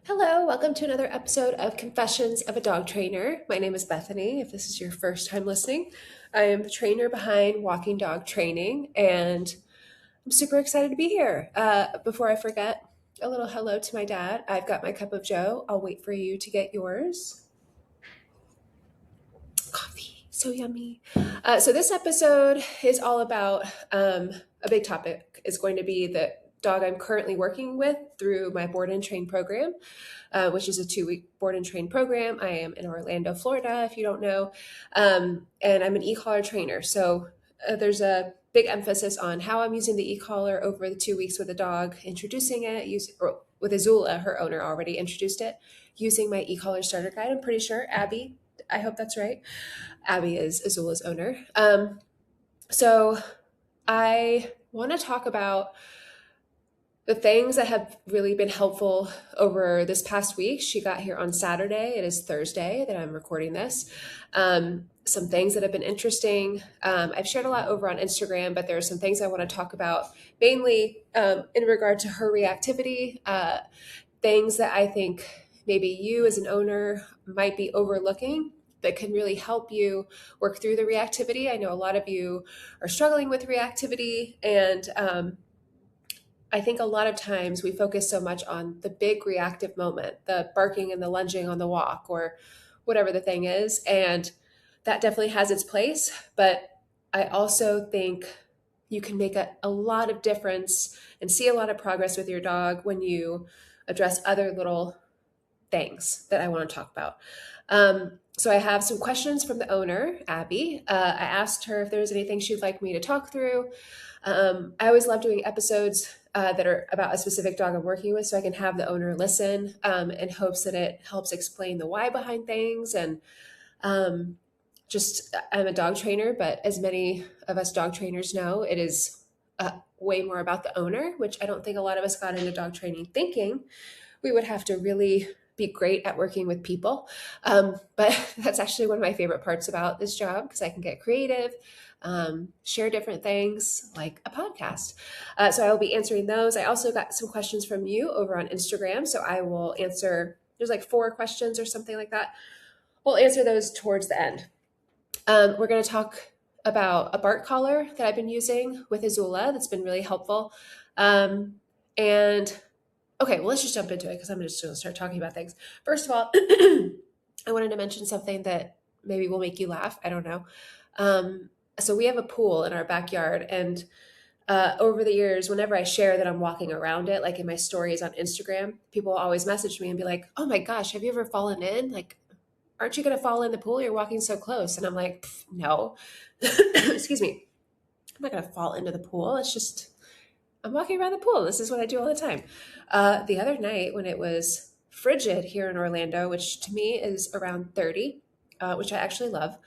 Hello, welcome to another episode of Confessions of a Dog Trainer. My name is Bethany. If this is your first time listening, I am the trainer behind Walking Dog Training, and I'm super excited to be here. Before I forget, a little hello to my dad. I've got my cup of joe. I'll wait for you to get yours. Coffee, so yummy. So this episode is all about a big topic. Is going to be the dog I'm currently working with through my board and train program, which is a 2-week board and train program. I am in Orlando, Florida, if you don't know, and I'm an e-collar trainer. So there's a big emphasis on how I'm using the e-collar over the 2 weeks with the dog, introducing it, or with Azula, her owner already introduced it, using my e-collar starter guide. I'm pretty sure Abby, I hope that's right. Abby is Azula's owner. So I want to talk about the things that have really been helpful over this past week. She got here on Saturday. It is Thursday that I'm recording this. Some things that have been interesting. I've shared a lot over on Instagram, but there are some things I want to talk about, mainly in regard to her reactivity, things that I think maybe you as an owner might be overlooking that can really help you work through the reactivity. I know a lot of you are struggling with reactivity, and I think a lot of times we focus so much on the big reactive moment, the barking and the lunging on the walk or whatever the thing is. And that definitely has its place. But I also think you can make a lot of difference and see a lot of progress with your dog when you address other little things that I want to talk about. So I have some questions from the owner, Abby. I asked her if there was anything she'd like me to talk through. I always love doing episodes that are about a specific dog I'm working with, so I can have the owner listen in hopes that it helps explain the why behind things. And I'm a dog trainer, but as many of us dog trainers know, it is way more about the owner, which I don't think a lot of us got into dog training thinking we would have to really be great at working with people. But that's actually one of my favorite parts about this job because I can get creative, share different things like a podcast. So I will be answering those. I also got some questions from you over on Instagram. So I will answer, there's like 4 questions or something like that. We'll answer those towards the end. We're going to talk about a bark collar that I've been using with Azula that's been really helpful. And okay, well, let's just jump into it because I'm just going to start talking about things. First of all, I wanted to mention something that maybe will make you laugh. I don't know. So we have a pool in our backyard, and over the years, whenever I share that I'm walking around it, like in my stories on Instagram, people always message me and be like, "Oh my gosh, have you ever fallen in? Like, aren't you going to fall in the pool? You're walking so close." And I'm like, "No, excuse me, I'm not going to fall into the pool. It's just I'm walking around the pool. This is what I do all the time." The other night when it was frigid here in Orlando, which to me is around 30, which I actually love,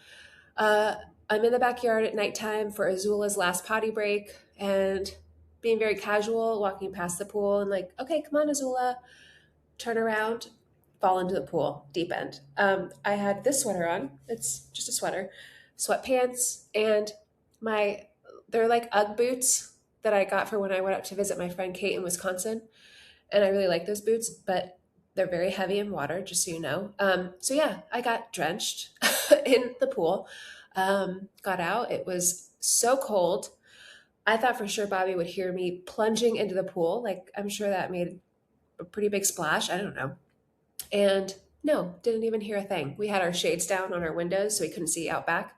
uh, I'm in the backyard at nighttime for Azula's last potty break and being very casual, walking past the pool and like, "Okay, come on, Azula," turn around, fall into the pool, deep end. I had this sweater on. It's just a sweater, sweatpants, and my they're like UGG boots that I got for when I went up to visit my friend Kate in Wisconsin. And I really like those boots, but they're very heavy in water, just so you know. So yeah, I got drenched in the pool. Got out. It was so cold. I thought for sure Bobby would hear me plunging into the pool. Like I'm sure that made a pretty big splash. I don't know. And no, didn't even hear a thing. We had our shades down on our windows so we couldn't see out back.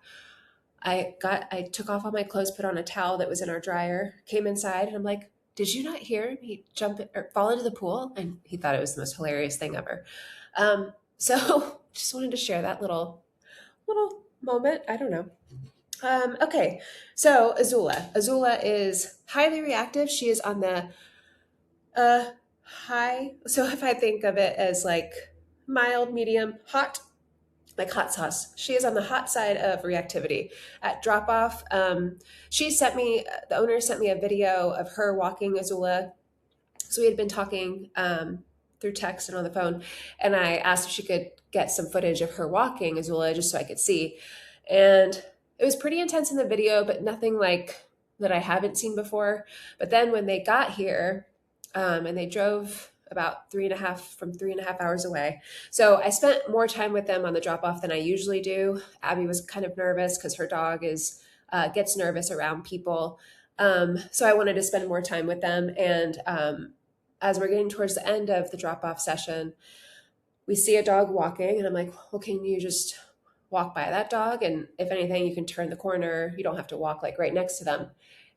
I took off all my clothes, put on a towel that was in our dryer, came inside, and I'm like, "Did you not hear me jump or fall into the pool?" And he thought it was the most hilarious thing ever. So just wanted to share that little moment. I don't know. Okay, so Azula. Azula is highly reactive. She is on the high. So if I think of it as like mild, medium, hot, like hot sauce. She is on the hot side of reactivity. At drop off, the owner sent me a video of her walking Azula. So we had been talking through text and on the phone, and I asked if she could get some footage of her walking Azula just so I could see. And it was pretty intense in the video, but nothing like that I haven't seen before. But then when they got here and they drove about 3.5 hours away. So I spent more time with them on the drop off than I usually do. Abby was kind of nervous because her dog gets nervous around people. So I wanted to spend more time with them. And as we're getting towards the end of the drop off session, we see a dog walking, and I'm like, well, can you just walk by that dog? And if anything, you can turn the corner. You don't have to walk like right next to them.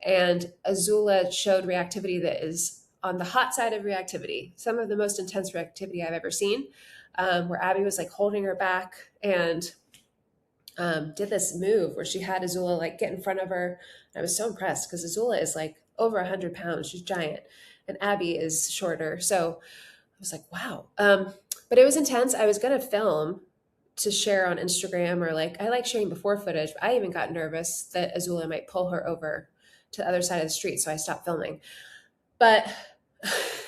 And Azula showed reactivity that is on the hot side of reactivity, some of the most intense reactivity I've ever seen, where Abby was like holding her back and did this move where she had Azula like get in front of her. And I was so impressed because Azula is like over 100 pounds. She's giant. And Abby is shorter. So I was like, wow. But it was intense. I was going to film to share on Instagram, or like, I like sharing before footage. But I even got nervous that Azula might pull her over to the other side of the street. So I stopped filming. But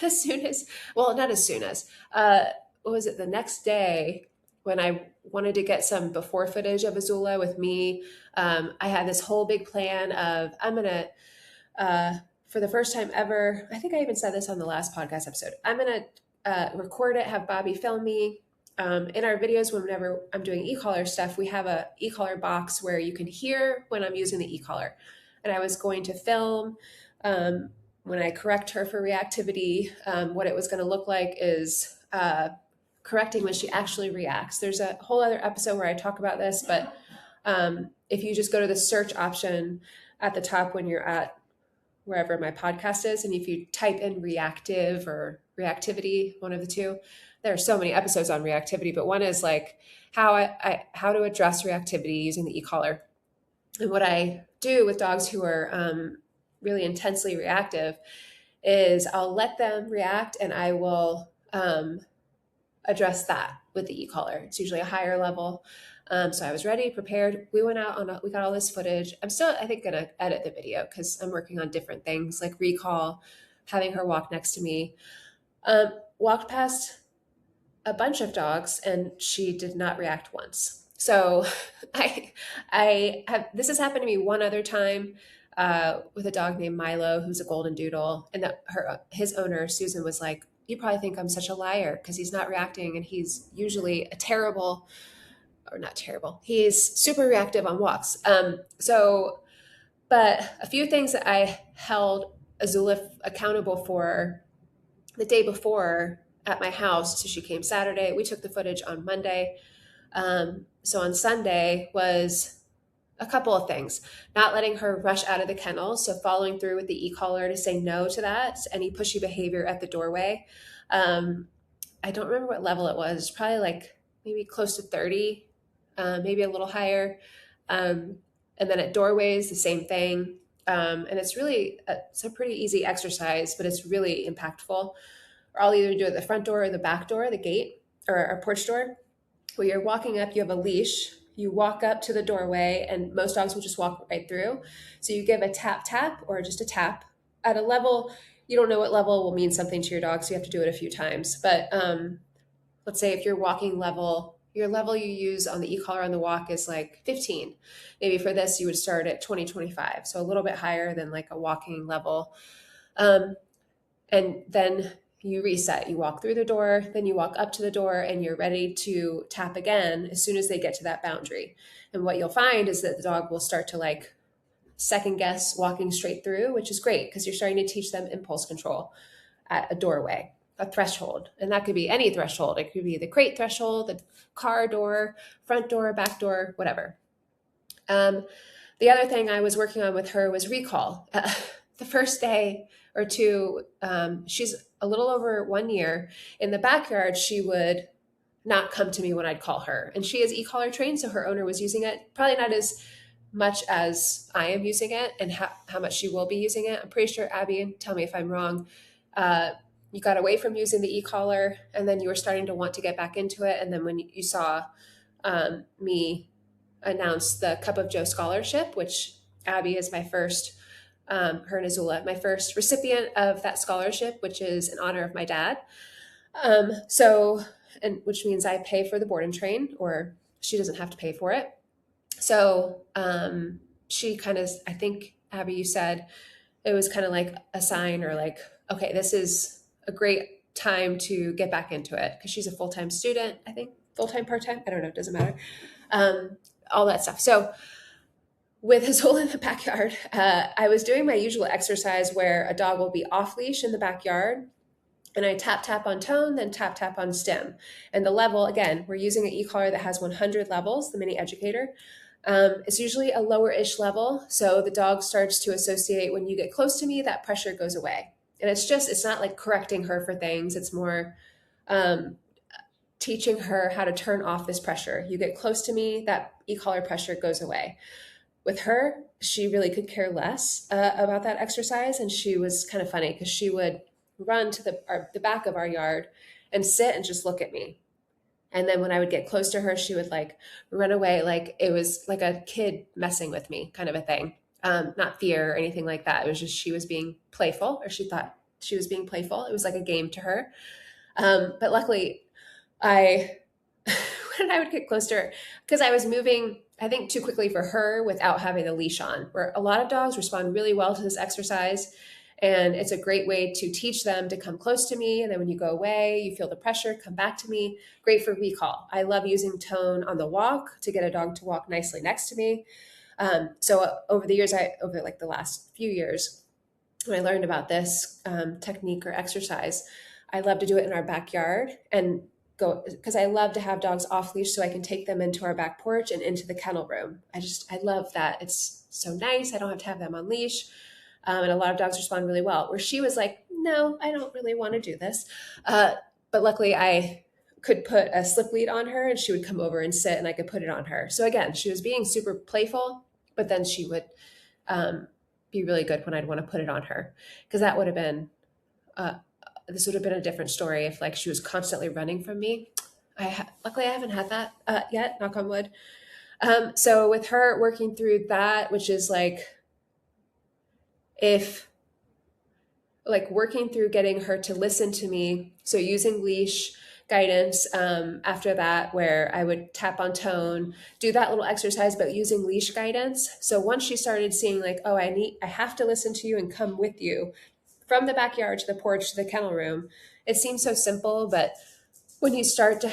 as soon as, well, not as soon as, what was it? The next day when I wanted to get some before footage of Azula with me, I had this whole big plan of, I'm going to, for the first time ever, I think I even said this on the last podcast episode, I'm going to record it, have Bobby film me. In our videos, whenever I'm doing e-collar stuff, we have a e-collar box where you can hear when I'm using the e-collar. And I was going to film when I correct her for reactivity. What it was going to look like is correcting when she actually reacts. There's a whole other episode where I talk about this, but if you just go to the search option at the top when you're at wherever my podcast is, and if you type in reactive or reactivity, one of the two, there are so many episodes on reactivity, but one is like how to address reactivity using the e-collar. And what I do with dogs who are really intensely reactive is I'll let them react, and I will address that with the e-collar. It's usually a higher level. So I was ready, prepared. We went out we got all this footage. I'm still, I think, gonna edit the video because I'm working on different things like recall, having her walk next to me. Walked past a bunch of dogs and she did not react once. So I have, this has happened to me one other time with a dog named Milo, who's a golden doodle. And his owner, Susan, was like, you probably think I'm such a liar because he's not reacting. And he's usually not terrible. He's super reactive on walks. But a few things that I held Azula accountable for the day before at my house. So she came Saturday. We took the footage on Monday. So on Sunday was a couple of things. Not letting her rush out of the kennel. So following through with the e-collar to say no to that. Any pushy behavior at the doorway. I don't remember what level it was. Probably like maybe close to 30, maybe a little higher. And then at doorways, the same thing. And it's a pretty easy exercise, but it's really impactful. Or I'll either do it at the front door or the back door, the gate or a porch door, where you're walking up, you have a leash, you walk up to the doorway, and most dogs will just walk right through. So you give a tap, tap, or just a tap at a level. You don't know what level will mean something to your dog, so you have to do it a few times. But let's say if you're walking level, your level you use on the e-collar on the walk is like 15. Maybe for this, you would start at 20, 25. So a little bit higher than like a walking level. And then you reset. You walk through the door, then you walk up to the door, and you're ready to tap again as soon as they get to that boundary. And what you'll find is that the dog will start to like second guess walking straight through, which is great because you're starting to teach them impulse control at a doorway, a threshold. And that could be any threshold. It could be the crate threshold, the car door, front door, back door, whatever. The other thing I was working on with her was recall. The first day or two, she's a little over 1 year. In the backyard, she would not come to me when I'd call her. And she is e-collar trained, so her owner was using it. Probably not as much as I am using it and how much she will be using it. I'm pretty sure, Abby, and tell me if I'm wrong, you got away from using the e-collar and then you were starting to want to get back into it. And then when you saw me announce the Cup of Joe Scholarship, which Abby is my first, her and Azula, my first recipient of that scholarship, which is in honor of my dad. And which means I pay for the board and train, or she doesn't have to pay for it. So she kind of, I think, Abby, you said it was kind of like a sign or like, okay, this is a great time to get back into it because she's a full-time student, I think, full-time, part-time, I don't know, it doesn't matter. All that stuff. So with Azula in the backyard, I was doing my usual exercise where a dog will be off leash in the backyard, and I tap tap on tone, then tap tap on stim. And the level, again, we're using an e-collar that has 100 levels, the mini educator. It's usually a lower-ish level, so the dog starts to associate when you get close to me, that pressure goes away. And it's not like correcting her for things. It's more teaching her how to turn off this pressure. You get close to me, that e-collar pressure goes away. With her, she really could care less about that exercise, and she was kind of funny because she would run to the back of our yard and sit and just look at me. And then when I would get close to her, she would like run away, like it was like a kid messing with me, kind of a thing. Not fear or anything like that. It was just she was being playful, or she thought she was being playful. It was like a game to her. But luckily, when I would get close to her, because I was moving, I think, too quickly for her without having the leash on, where a lot of dogs respond really well to this exercise. And it's a great way to teach them to come close to me. And then when you go away, you feel the pressure, come back to me. Great for recall. I love using tone on the walk to get a dog to walk nicely next to me. So over the years, over like the last few years, when I learned about this technique or exercise, I love to do it in our backyard and go, because I love to have dogs off leash so I can take them into our back porch and into the kennel room. I love that. It's so nice. I don't have to have them on leash. And a lot of dogs respond really well, where she was like, no, I don't really want to do this. But luckily I could put a slip lead on her and she would come over and sit and I could put it on her. So again, she was being super playful, but then she would be really good when I'd want to put it on her. Because that would have been, this would have been a different story if like she was constantly running from me. Luckily I haven't had that yet, knock on wood. So with her working through that, which is like, if like working through getting her to listen to me, so using leash guidance after that, where I would tap on tone, do that little exercise, but using leash guidance. So once she started seeing like, oh, I have to listen to you and come with you from the backyard to the porch to the kennel room, it seems so simple, but when you start to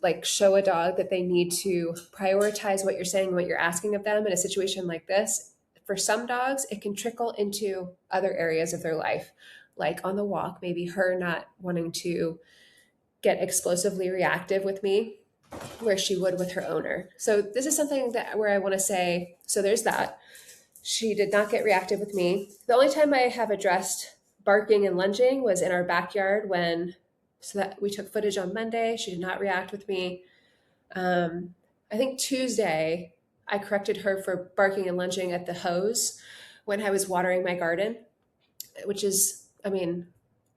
like show a dog that they need to prioritize what you're saying and what you're asking of them in a situation like this, for some dogs, it can trickle into other areas of their life, like on the walk, maybe her not wanting to get explosively reactive with me where she would with her owner. So this is something that where I want to say, so there's that. She did not get reactive with me. The only time I have addressed barking and lunging was in our backyard so that we took footage on Monday. She did not react with me. I think Tuesday, I corrected her for barking and lunging at the hose when I was watering my garden, which is, I mean,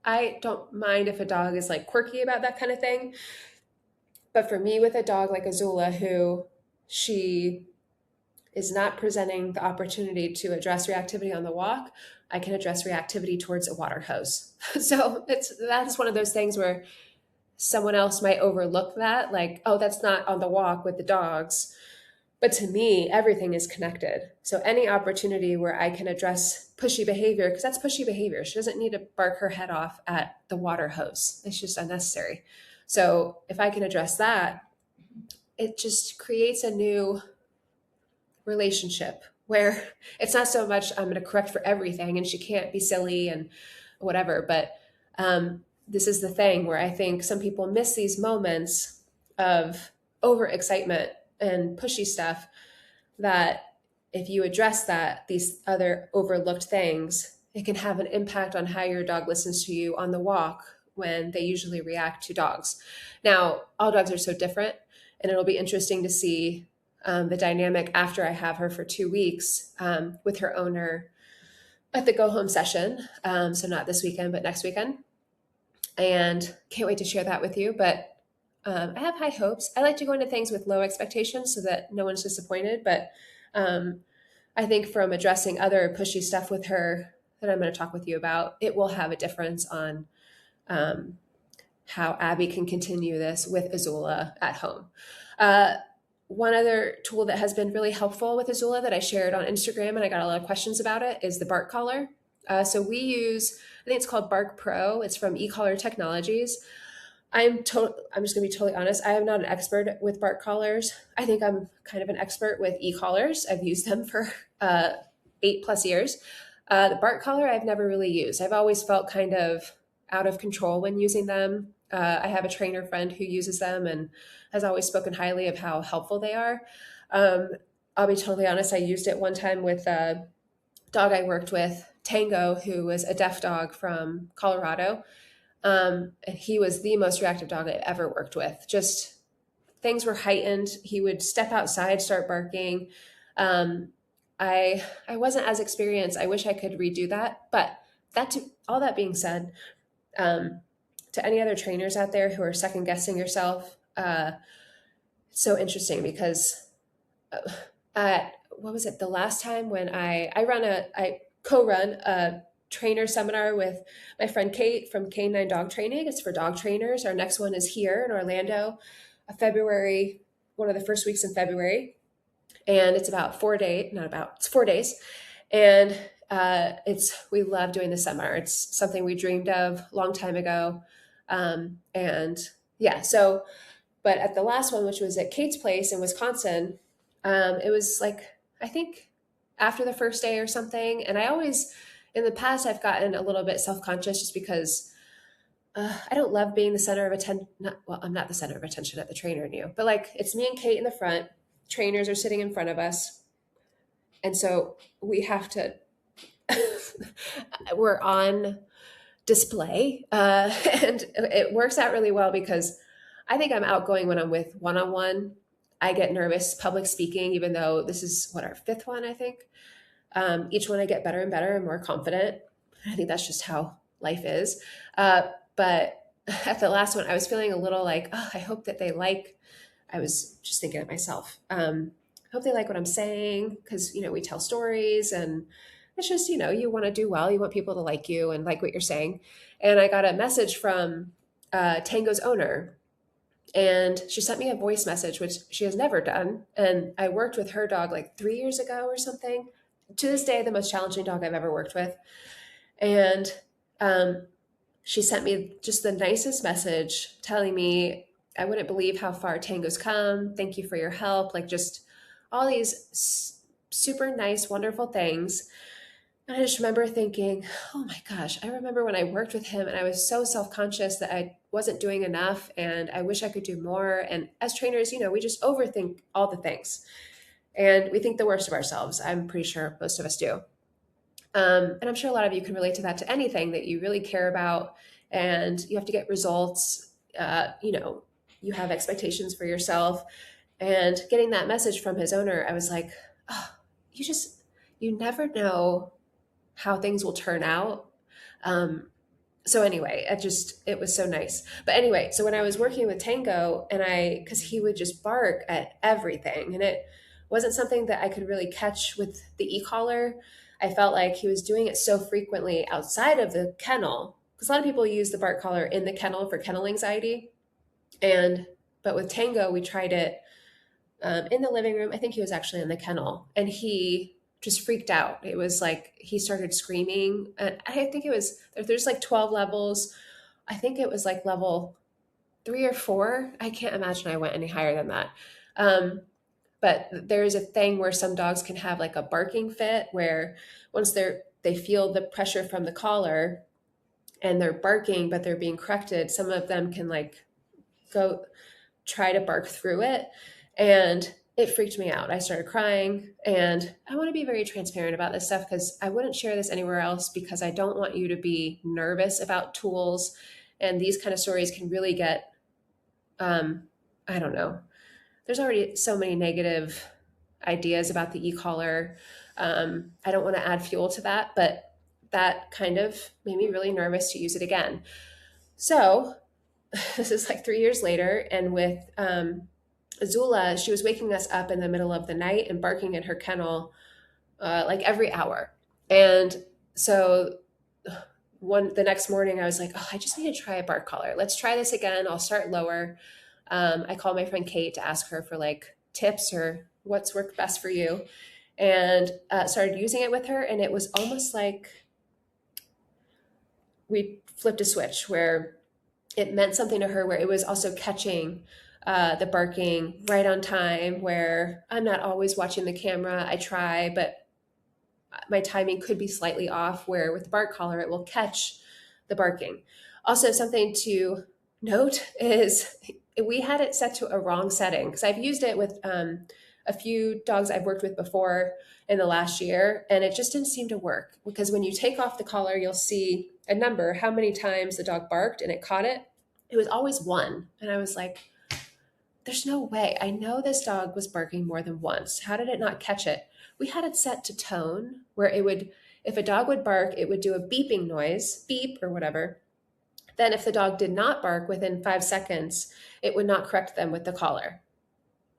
I don't mind if a dog is like quirky about that kind of thing. But for me, with a dog like Azula, who she is not presenting the opportunity to address reactivity on the walk, I can address reactivity towards a water hose. So that's one of those things where someone else might overlook that, like, oh, that's not on the walk with the dogs. But to me, everything is connected. So any opportunity where I can address pushy behavior, because that's pushy behavior. She doesn't need to bark her head off at the water hose. It's just unnecessary. So if I can address that, it just creates a new relationship where it's not so much I'm going to correct for everything and she can't be silly and whatever. But this is the thing where I think some people miss these moments of overexcitement and pushy stuff, that if you address these other overlooked things, it can have an impact on how your dog listens to you on the walk when they usually react to dogs. Now, all dogs are so different, and it'll be interesting to see the dynamic after I have her for 2 weeks with her owner at the go home session. So not this weekend, but next weekend. And can't wait to share that with you. But I have high hopes. I like to go into things with low expectations so that no one's disappointed. But I think from addressing other pushy stuff with her that I'm going to talk with you about, it will have a difference on how Abby can continue this with Azula at home. One other tool that has been really helpful with Azula that I shared on Instagram, and I got a lot of questions about it, is the bark collar. So we use, I think it's called Bark Pro. It's from eCollar Technologies. I'm just gonna be totally honest. I am not an expert with bark collars. I think I'm kind of an expert with e-collars. I've used them for 8+ years. The bark collar I've never really used. I've always felt kind of out of control when using them. I have a trainer friend who uses them and has always spoken highly of how helpful they are. Um, I'll be totally honest. I used it one time with a dog I worked with, Tango, who was a deaf dog from Colorado. And he was the most reactive dog I've ever worked with. Just things were heightened. He would step outside, start barking. Um, I wasn't as experienced. I wish I could redo that. But all that being said, um, to any other trainers out there who are second guessing yourself, it's so interesting because what was it, the last time when I co-run a trainer seminar with my friend Kate from Canine Dog Training. It's for dog trainers. Our next one is here in Orlando, February, one of the first weeks in February, and it's about 4 days, not about, it's 4 days, and it's we love doing the seminar. It's something we dreamed of a long time ago, and yeah. So, but at the last one, which was at Kate's place in Wisconsin, it was like, I think after the first day or something. And I always, in the past, I've gotten a little bit self-conscious just because I don't love being the center of attention. Well, I'm not the center of attention at the trainer new, but like it's me and Kate in the front. Trainers are sitting in front of us. And so we have to, we're on display. And it works out really well because I think I'm outgoing when I'm with one-on-one. I get nervous public speaking, even though this is what, our fifth one, I think. Each one I get better and better and more confident. I think that's just how life is. But at the last one, I was feeling a little like, oh, I hope that they like, I was just thinking of myself. Hope they like what I'm saying because, we tell stories and it's just, you want to do well. You want people to like you and like what you're saying. And I got a message from Tango's owner, and she sent me a voice message, which she has never done. And I worked with her dog like 3 years ago or something. To this day, the most challenging dog I've ever worked with. And she sent me just the nicest message telling me, I wouldn't believe how far Tango's come. Thank you for your help. Like just all these super nice, wonderful things. And I just remember thinking, oh my gosh, I remember when I worked with him and I was so self-conscious that I wasn't doing enough and I wish I could do more. And as trainers, we just overthink all the things and we think the worst of ourselves. I'm pretty sure most of us do. And I'm sure a lot of you can relate to that, to anything that you really care about and you have to get results. You have expectations for yourself. And getting that message from his owner, I was like, oh, you never know how things will turn out. So anyway, it was so nice. But anyway, so when I was working with Tango because he would just bark at everything and it wasn't something that I could really catch with the e-collar. I felt like he was doing it so frequently outside of the kennel because a lot of people use the bark collar in the kennel for kennel anxiety. But with Tango, we tried it in the living room. I think he was actually in the kennel and he just freaked out. It was like he started screaming. And I think there's like 12 levels. I think it was like level 3 or 4. I can't imagine I went any higher than that. But there's a thing where some dogs can have like a barking fit where once they feel the pressure from the collar and they're barking, but they're being corrected, some of them can like go try to bark through it. And it freaked me out. I started crying, and I want to be very transparent about this stuff because I wouldn't share this anywhere else because I don't want you to be nervous about tools. And these kind of stories can really get, I don't know. There's already so many negative ideas about the e-collar. I don't want to add fuel to that, but that kind of made me really nervous to use it again. So this is like 3 years later, and with Azula, she was waking us up in the middle of the night and barking in her kennel like every hour. And so the next morning I was like, oh, I just need to try a bark collar. Let's try this again. I'll start lower. I called my friend Kate to ask her for like tips or what's worked best for you, and started using it with her. And it was almost like we flipped a switch where it meant something to her, where it was also catching the barking right on time, where I'm not always watching the camera. I try, but my timing could be slightly off, where with the bark collar, it will catch the barking. Also, something to note is we had it set to a wrong setting, because I've used it with a few dogs I've worked with before in the last year, and it just didn't seem to work. Because when you take off the collar, you'll see a number, how many times the dog barked, and it caught it. It was always one. And I was like, there's no way. I know this dog was barking more than once. How did it not catch it? We had it set to tone, where it would, if a dog would bark, it would do a beeping noise, beep or whatever. Then if the dog did not bark within 5 seconds, it would not correct them with the collar.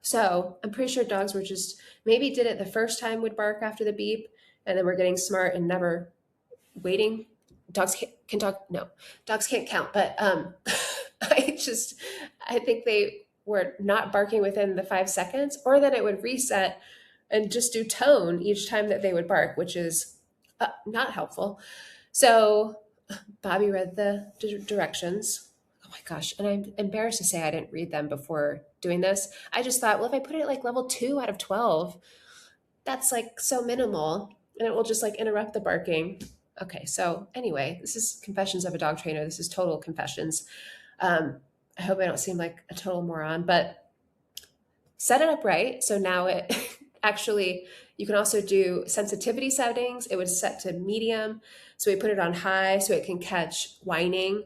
So I'm pretty sure dogs were just, maybe did it the first time, would bark after the beep, and then we're getting smart and never waiting. Dogs can talk. No, dogs can't count. But I think they were not barking within the 5 seconds, or that it would reset and just do tone each time that they would bark, which is not helpful. So Bobby read the directions. Oh my gosh. And I'm embarrassed to say I didn't read them before doing this. I just thought, well, if I put it like level 2 out of 12, that's like so minimal, and it will just like interrupt the barking. Okay, so anyway, this is Confessions of a Dog Trainer. This is total confessions. I hope I don't seem like a total moron, but set it up right. So now it actually, you can also do sensitivity settings. It was set to medium. So we put it on high so it can catch whining.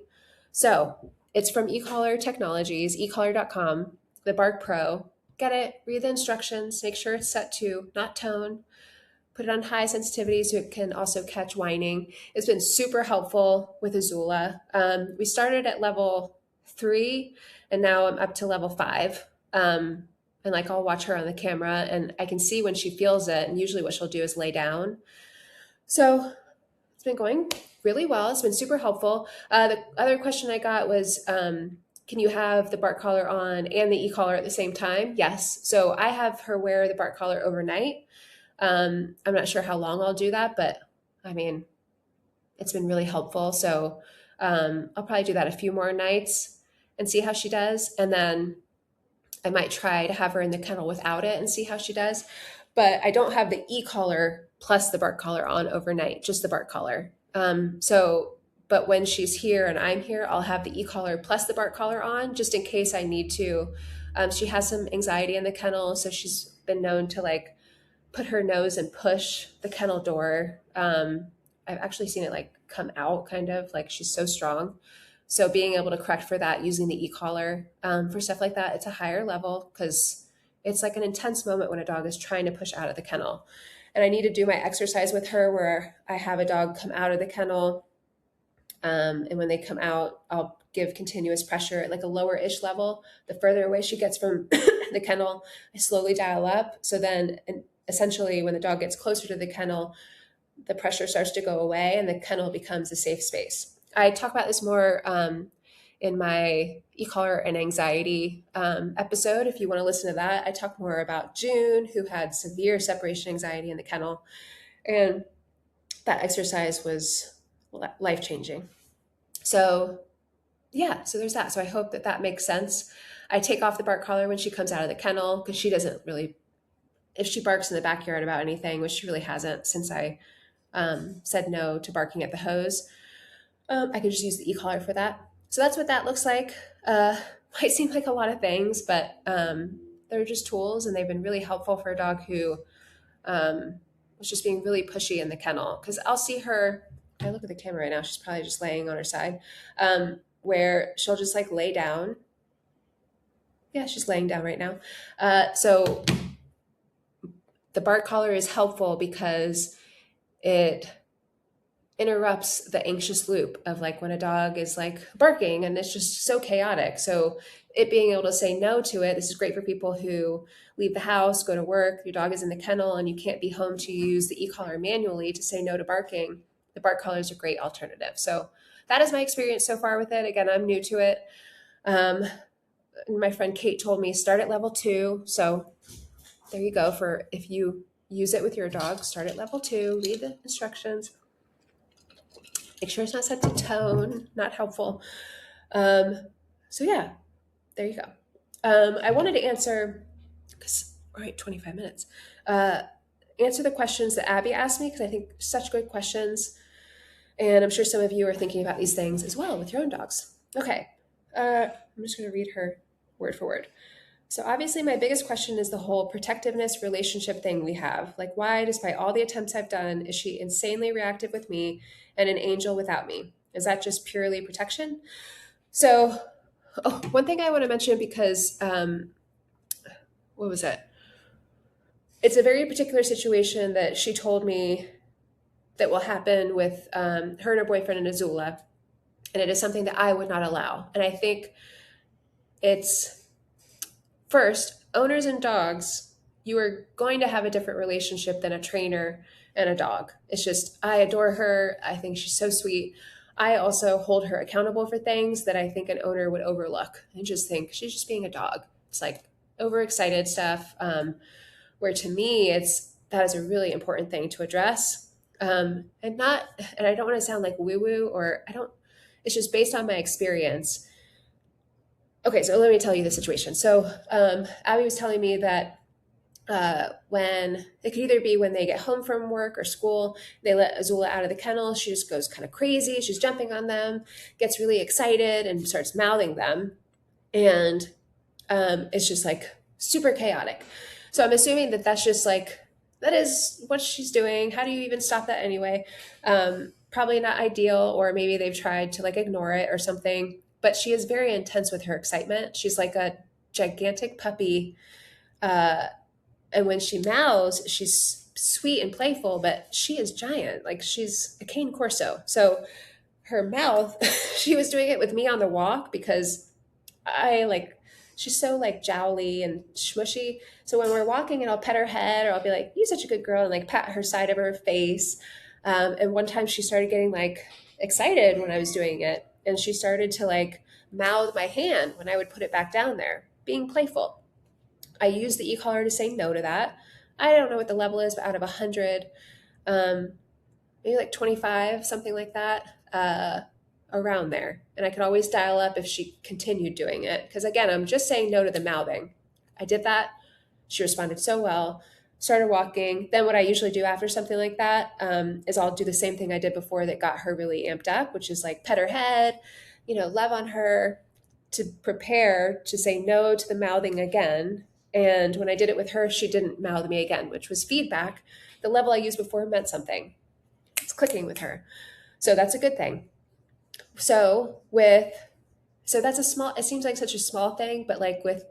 So it's from eCollar Technologies, ecollar.com, the Bark Pro. Get it, read the instructions, make sure it's set to not tone, put it on high sensitivity so it can also catch whining. It's been super helpful with Azula. We started at level 3 and now I'm up to level 5. And like I'll watch her on the camera and I can see when she feels it. And usually what she'll do is lay down. So it's been going really well. It's been super helpful. The other question I got was, can you have the bark collar on and the e-collar at the same time? Yes. So I have her wear the bark collar overnight. I'm not sure how long I'll do that, but I mean, it's been really helpful. So I'll probably do that a few more nights and see how she does. And then I might try to have her in the kennel without it and see how she does. But I don't have the e-collar plus the bark collar on overnight, just the bark collar. But when she's here and I'm here, I'll have the e-collar plus the bark collar on just in case I need to. She has some anxiety in the kennel, so she's been known to like put her nose and push the kennel door. I've actually seen it like come out kind of like she's so strong. So being able to correct for that using the e-collar for stuff like that, it's a higher level because it's like an intense moment when a dog is trying to push out of the kennel. And I need to do my exercise with her where I have a dog come out of the kennel. And when they come out, I'll give continuous pressure at like a lower-ish level. The further away she gets from the kennel, I slowly dial up. So then essentially when the dog gets closer to the kennel, the pressure starts to go away and the kennel becomes a safe space. I talk about this more in my e-collar and anxiety episode. If you want to listen to that, I talk more about June, who had severe separation anxiety in the kennel. And that exercise was life-changing. So yeah, so there's that. So I hope that that makes sense. I take off the bark collar when she comes out of the kennel because she doesn't really, if she barks in the backyard about anything, which she really hasn't since I said no to barking at the hose, I could just use the e-collar for that. So that's what that looks like. Might seem like a lot of things, but they're just tools and they've been really helpful for a dog who was just being really pushy in the kennel. Because I'll see her, I look at the camera right now, she's probably just laying on her side, where she'll just like lay down. Yeah, she's laying down right now. So the bark collar is helpful because it interrupts the anxious loop of like when a dog is like barking and it's just so chaotic. So it being able to say no to it, this is great for people who leave the house, go to work, your dog is in the kennel and you can't be home to use the e-collar manually to say no to barking. The bark collar is a great alternative. So that is my experience so far with it. Again, I'm new to it. My friend Kate told me start at level 2. So there you go. For if you use it with your dog, start at level 2, read the instructions. Make sure it's not set to tone, not helpful. Um, so yeah, there you go. I wanted to answer, because we're at 25 minutes, uh, answer the questions that Abby asked me, because I think such good questions. And I'm sure some of you are thinking about these things as well with your own dogs. Okay, I'm just going to read her word for word. So, obviously, my biggest question is the whole protectiveness relationship thing we have. Like, why, despite all the attempts I've done, is she insanely reactive with me and an angel without me? Is that just purely protection? So, one thing I want to mention, because what was it? It's a very particular situation that she told me that will happen with her and her boyfriend and Azula. And it is something that I would not allow. And I think it's first, owners and dogs, you are going to have a different relationship than a trainer and a dog. It's just, I adore her. I think she's so sweet. I also hold her accountable for things that I think an owner would overlook and just think she's just being a dog. It's like overexcited stuff. Where to me, that is a really important thing to address. And I don't want to sound like woo woo, or I don't, it's just based on my experience. Okay, so let me tell you the situation. So Abby was telling me that when it could either be when they get home from work or school, they let Azula out of the kennel. She just goes kind of crazy. She's jumping on them, gets really excited, and starts mouthing them. And it's just like super chaotic. So I'm assuming that that's just like, that is what she's doing. How do you even stop that anyway? Probably not ideal, or maybe they've tried to like ignore it or something. But she is very intense with her excitement. She's like a gigantic puppy. Uh, and when she mouths, she's sweet and playful, but she is giant. Like she's a Cane Corso. So her mouth, she was doing it with me on the walk because I like, she's so like jowly and smushy. So when we're walking and I'll pet her head, or I'll be like, "You're such a good girl," and like pat her side of her face. And one time she started getting like excited when I was doing it. And she started to like mouth my hand when I would put it back down there, being playful. I used the e-collar to say no to that. I don't know what the level is, but out of 100, um, maybe like 25, something like that, around there. And I could always dial up if she continued doing it. Because again, I'm just saying no to the mouthing. I did that. She responded so well, started walking. Then, what I usually do after something like that is I'll do the same thing I did before that got her really amped up, which is like pet her head, love on her, to prepare to say no to the mouthing again. And when I did it with her, she didn't mouth me again, which was feedback. The level I used before meant something. It's clicking with her. So that's a good thing. So that's a small, it seems like such a small thing, but like with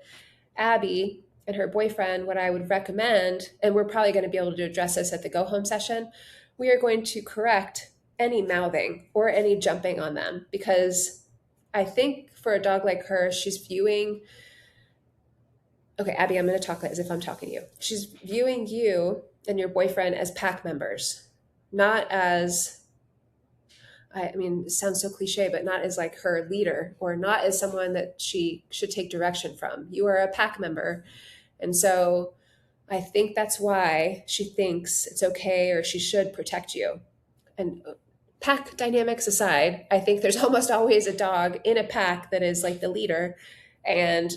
Abby and her boyfriend, what I would recommend, and we're probably going to be able to address this at the go home session, we are going to correct any mouthing or any jumping on them, because I think for a dog like her, she's viewing, okay, Abby, I'm going to talk as if I'm talking to you. She's viewing you and your boyfriend as pack members, not as, I mean, it sounds so cliche, but not as like her leader, or not as someone that she should take direction from. You are a pack member. And so I think that's why she thinks it's okay, or she should protect you. And pack dynamics aside, I think there's almost always a dog in a pack that is like the leader. And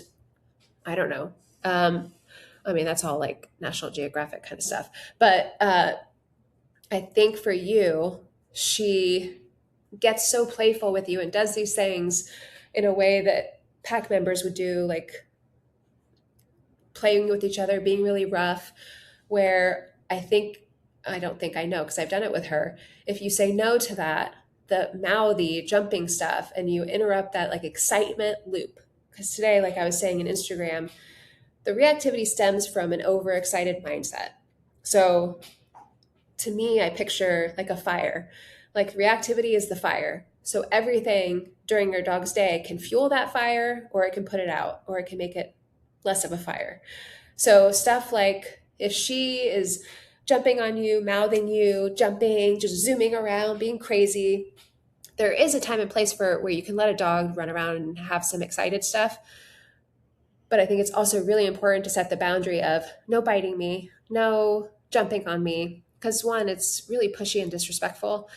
I don't know. I mean, that's all like National Geographic kind of stuff. But I think for you, she gets so playful with you and does these things in a way that pack members would do, like playing with each other, being really rough, where I don't think I know, because I've done it with her. If you say no to that, the mouthy jumping stuff, and you interrupt that like excitement loop, because today, like I was saying in Instagram, the reactivity stems from an overexcited mindset. So to me, I picture like a fire. Like reactivity is the fire. So everything during your dog's day can fuel that fire, or it can put it out, or it can make it less of a fire. So stuff like if she is jumping on you, mouthing you, jumping, just zooming around, being crazy, there is a time and place for where you can let a dog run around and have some excited stuff. But I think it's also really important to set the boundary of no biting me, no jumping on me, because one, it's really pushy and disrespectful.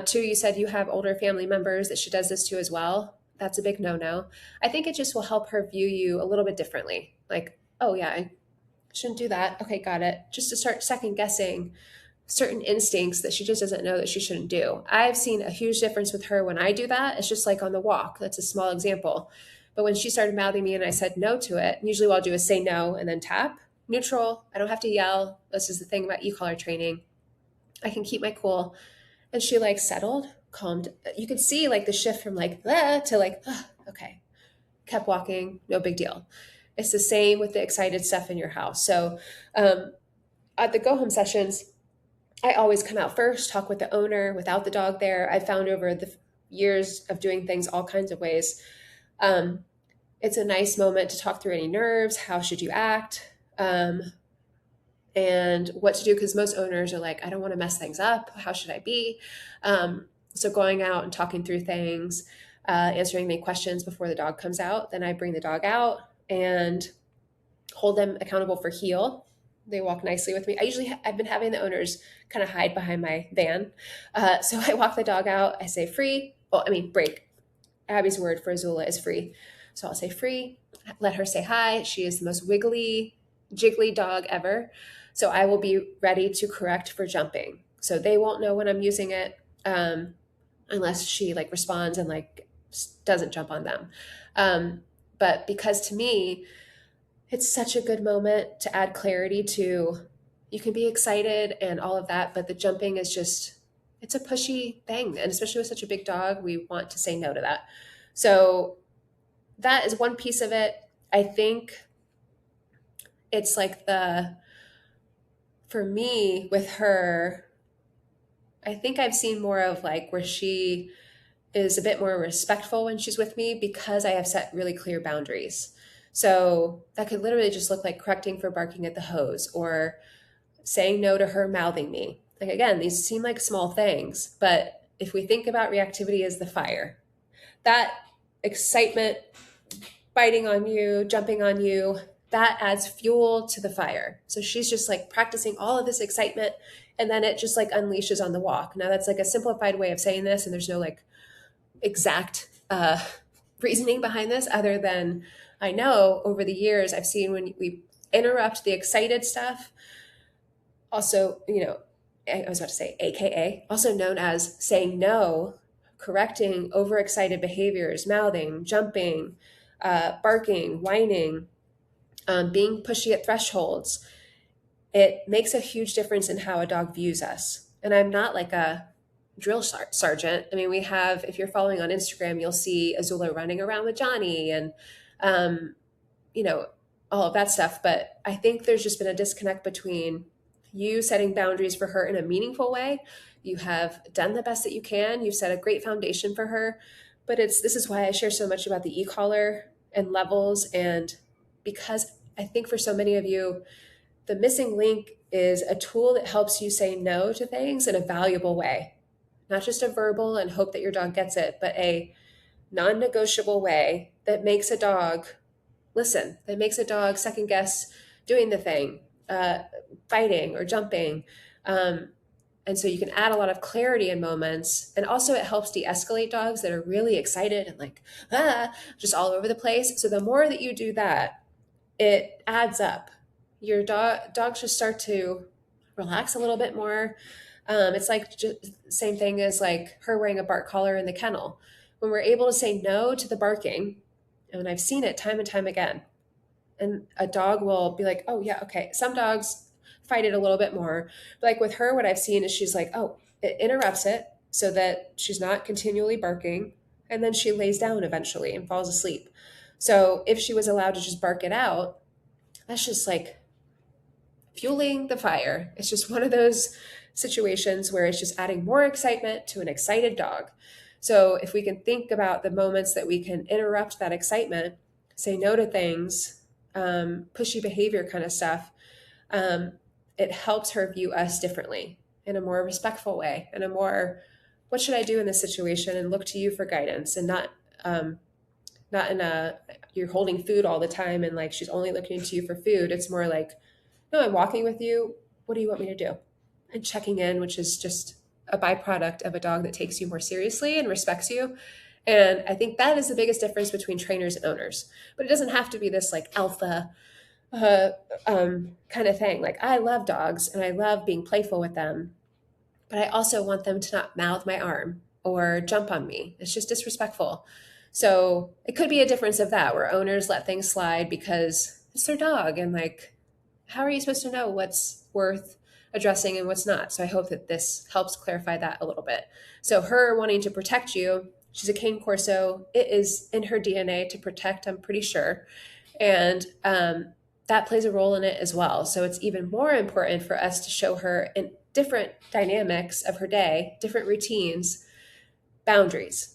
Two, you said you have older family members that she does this to as well. That's a big no-no. I think it just will help her view you a little bit differently. Like, oh yeah, I shouldn't do that. Okay, got it. Just to start second guessing certain instincts that she just doesn't know that she shouldn't do. I've seen a huge difference with her when I do that. It's just like on the walk. That's a small example. But when she started mouthing me and I said no to it, usually what I'll do is say no and then tap. Neutral. I don't have to yell. This is the thing about e-collar training. I can keep my cool. And she like settled, calmed. You could see like the shift from like to like, okay, kept walking, no big deal. It's the same with the excited stuff in your house. So at the go home sessions, I always come out first, talk with the owner without the dog there. I found over the years of doing things all kinds of ways. It's a nice moment to talk through any nerves. How should you act? And what to do, because most owners are like, I don't want to mess things up. How should I be? So going out and talking through things, answering any questions before the dog comes out. Then I bring the dog out and hold them accountable for heel. They walk nicely with me. I've been having the owners kind of hide behind my van. So I walk the dog out. I say free. Well, I mean, break. Abby's word for Azula is free. So I'll say free, let her say hi. She is the most wiggly, jiggly dog ever. So I will be ready to correct for jumping. So they won't know when I'm using it unless she like responds and like doesn't jump on them. But because to me, it's such a good moment to add clarity to, you can be excited and all of that, but the jumping is just, it's a pushy thing. And especially with such a big dog, we want to say no to that. So that is one piece of it. I think it's like for me with her, I think I've seen more of like where she is a bit more respectful when she's with me because I have set really clear boundaries. So that could literally just look like correcting for barking at the hose or saying no to her mouthing me. Like, again, these seem like small things, but if we think about reactivity as the fire, that excitement, biting on you, jumping on you, that adds fuel to the fire. So she's just like practicing all of this excitement and then it just like unleashes on the walk. Now that's like a simplified way of saying this and there's no like exact reasoning behind this other than I know over the years I've seen when we interrupt the excited stuff, also, I was about to say AKA, also known as saying no, correcting overexcited behaviors, mouthing, jumping, barking, whining, being pushy at thresholds. It makes a huge difference in how a dog views us. And I'm not like a drill sergeant. I mean, we have, if you're following on Instagram, you'll see Azula running around with Johnny and, all of that stuff. But I think there's just been a disconnect between you setting boundaries for her in a meaningful way. You have done the best that you can. You've set a great foundation for her. But this is why I share so much about the e-collar and levels. And because I think for so many of you, the missing link is a tool that helps you say no to things in a valuable way. Not just a verbal and hope that your dog gets it, but a non-negotiable way that makes a dog listen, that makes a dog second guess doing the thing, fighting or jumping. And so you can add a lot of clarity in moments. And also it helps de-escalate dogs that are really excited and like, just all over the place. So the more that you do that, it adds up. Your dogs just start to relax a little bit more. It's like just same thing as like her wearing a bark collar in the kennel. When we're able to say no to the barking, and I've seen it time and time again, and a dog will be like, oh yeah, okay. Some dogs fight it a little bit more. But like with her, what I've seen is she's like, oh, it interrupts it so that she's not continually barking. And then she lays down eventually and falls asleep. So if she was allowed to just bark it out, that's just like fueling the fire. It's just one of those situations where it's just adding more excitement to an excited dog. So if we can think about the moments that we can interrupt that excitement, say no to things, pushy behavior kind of stuff, it helps her view us differently in a more respectful way and a more, what should I do in this situation, and look to you for guidance, and not in a, you're holding food all the time and like she's only looking to you for food. It's more like, no, I'm walking with you. What do you want me to do? And checking in, which is just a byproduct of a dog that takes you more seriously and respects you. And I think that is the biggest difference between trainers and owners. But it doesn't have to be this like alpha uh, kind of thing. Like, I love dogs and I love being playful with them, but I also want them to not mouth my arm or jump on me. It's just disrespectful. So it could be a difference of that, where owners let things slide because it's their dog. And like, how are you supposed to know what's worth addressing and what's not? So I hope that this helps clarify that a little bit. So her wanting to protect you, she's a Cane Corso. It is in her DNA to protect, I'm pretty sure. And that plays a role in it as well. So it's even more important for us to show her in different dynamics of her day, different routines, boundaries.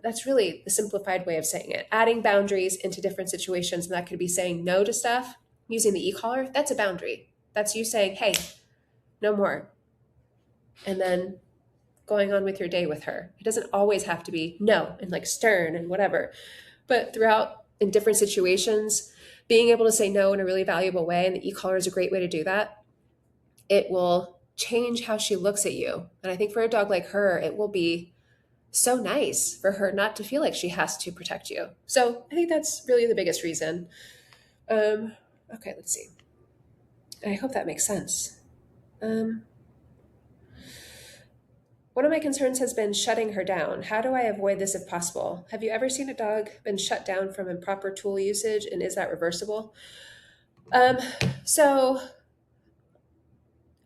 That's really the simplified way of saying it. Adding boundaries into different situations, and that could be saying no to stuff. Using the e-collar, that's a boundary. That's you saying, hey, no more. And then going on with your day with her. It doesn't always have to be no and like stern and whatever. But throughout in different situations, being able to say no in a really valuable way, and the e-collar is a great way to do that, it will change how she looks at you. And I think for a dog like her, it will be so nice for her not to feel like she has to protect you. So I think that's really the biggest reason. Okay, let's see. I hope that makes sense. One of my concerns has been shutting her down. How do I avoid this if possible? Have you ever seen a dog been shut down from improper tool usage, and is that reversible? So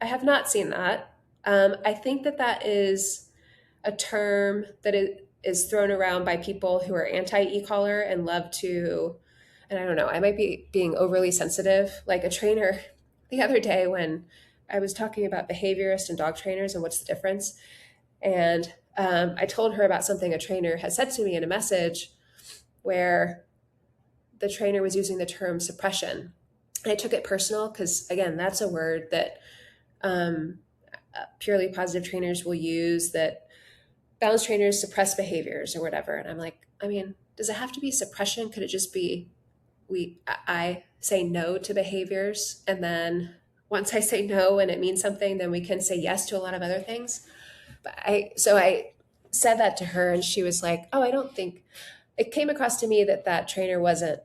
I have not seen that. I think that that is a term that is thrown around by people who are anti e-collar and love to, and I don't know, I might be being overly sensitive. Like a trainer the other day when I was talking about behaviorists and dog trainers and what's the difference. And I told her about something a trainer had said to me in a message where the trainer was using the term suppression. And I took it personal because, again, that's a word that purely positive trainers will use, that balanced trainers suppress behaviors or whatever. And I'm like, I mean, does it have to be suppression? Could it just be I say no to behaviors, and then once I say no and it means something, then we can say yes to a lot of other things? But I said that to her, and she was like, oh, I don't think, it came across to me that that trainer wasn't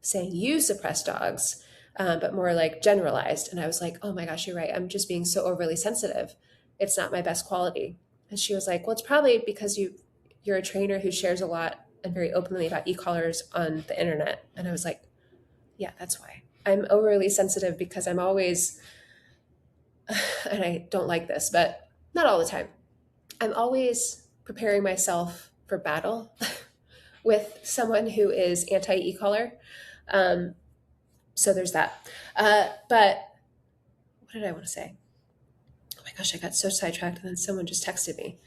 saying you suppress dogs, but more like generalized. And I was like, oh my gosh, you're right. I'm just being so overly sensitive. It's not my best quality. And she was like, well, it's probably because you're a trainer who shares a lot and very openly about e-collars on the internet. And I was like, yeah, that's why. I'm overly sensitive because I'm always, and I don't like this, but not all the time, I'm always preparing myself for battle with someone who is anti e-collar. So there's that. But what did I want to say? Oh my gosh, I got so sidetracked, and then someone just texted me.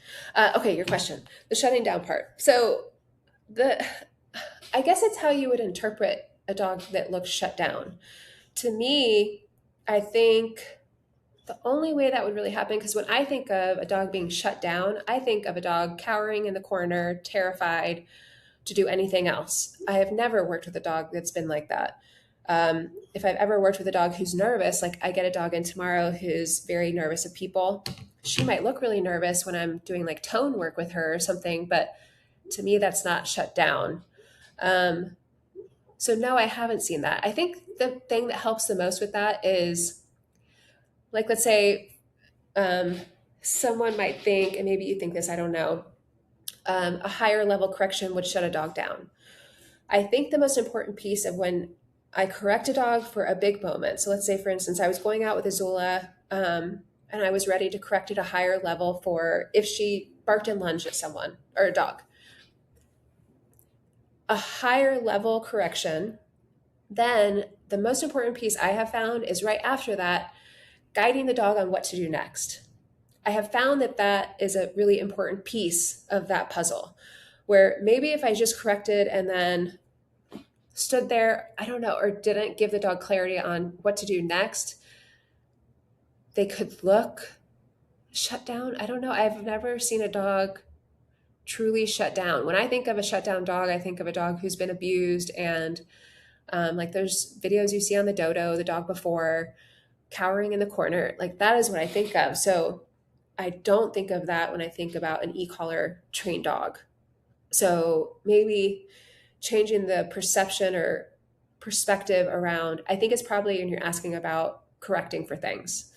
Okay, your question, the shutting down part. So I guess it's how you would interpret a dog that looks shut down. To me, I think the only way that would really happen, because when I think of a dog being shut down, I think of a dog cowering in the corner, terrified to do anything else. I have never worked with a dog that's been like that. If I've ever worked with a dog who's nervous, like I get a dog in tomorrow who's very nervous of people, she might look really nervous when I'm doing like tone work with her or something, but to me, that's not shut down. So no, I haven't seen that. I think the thing that helps the most with that is, like, let's say someone might think, and maybe you think this, I don't know, a higher level correction would shut a dog down. I think the most important piece of when I correct a dog for a big moment. So let's say, for instance, I was going out with Azula, and I was ready to correct at a higher level for if she barked and lunged at someone or a dog. A higher level correction, then the most important piece I have found is right after that, guiding the dog on what to do next. I have found that that is a really important piece of that puzzle, where maybe if I just corrected and then stood there, I don't know, or didn't give the dog clarity on what to do next, they could look shut down. I don't know. I've never seen a dog truly shut down. When I think of a shut down dog, I think of a dog who's been abused, and like there's videos you see on the dodo, the dog before, cowering in the corner. Like that is what I think of. So I don't think of that when I think about an e-collar trained dog. So maybe changing the perception or perspective around, I think it's probably when you're asking about correcting for things.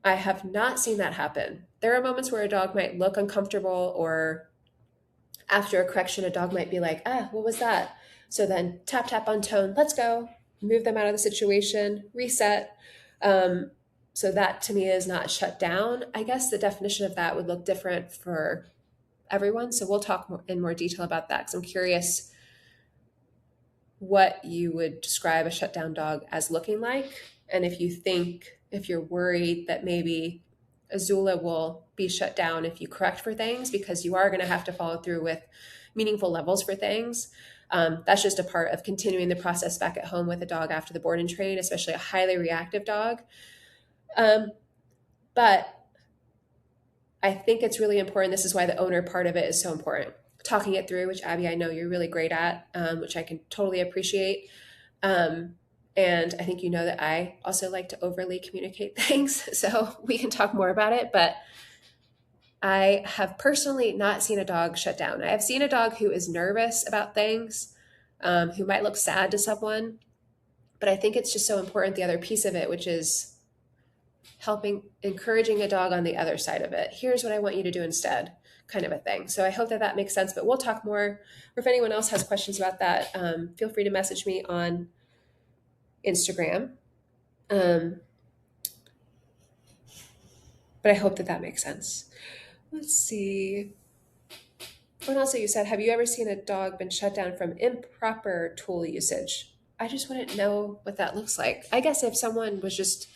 I have not seen that happen. There are moments where a dog might look uncomfortable, or after a correction, a dog might be like, what was that? So then tap, tap on tone, let's go, move them out of the situation, reset. Um, so that to me is not shut down. I guess the definition of that would look different for everyone. So we'll talk in more detail about that because I'm curious what you would describe a shutdown dog as looking like. And if you're worried that maybe Azula will be shut down if you correct for things, because you are going to have to follow through with meaningful levels for things. That's just a part of continuing the process back at home with a dog after the board and train, especially a highly reactive dog. But I think it's really important. This is why the owner part of it is so important. Talking it through, which Abby, I know you're really great at, which I can totally appreciate. And I think you know that I also like to overly communicate things, so we can talk more about it. But I have personally not seen a dog shut down. I have seen a dog who is nervous about things, who might look sad to someone. But I think it's just so important, the other piece of it, which is encouraging a dog on the other side of it. Here's what I want you to do instead, kind of a thing. So I hope that makes sense, but we'll talk more. Or if anyone else has questions about that, feel free to message me on Instagram. But I hope that makes sense. Let's see. What else you said? Have you ever seen a dog been shut down from improper tool usage? I just wouldn't know what that looks like. I guess if someone was just,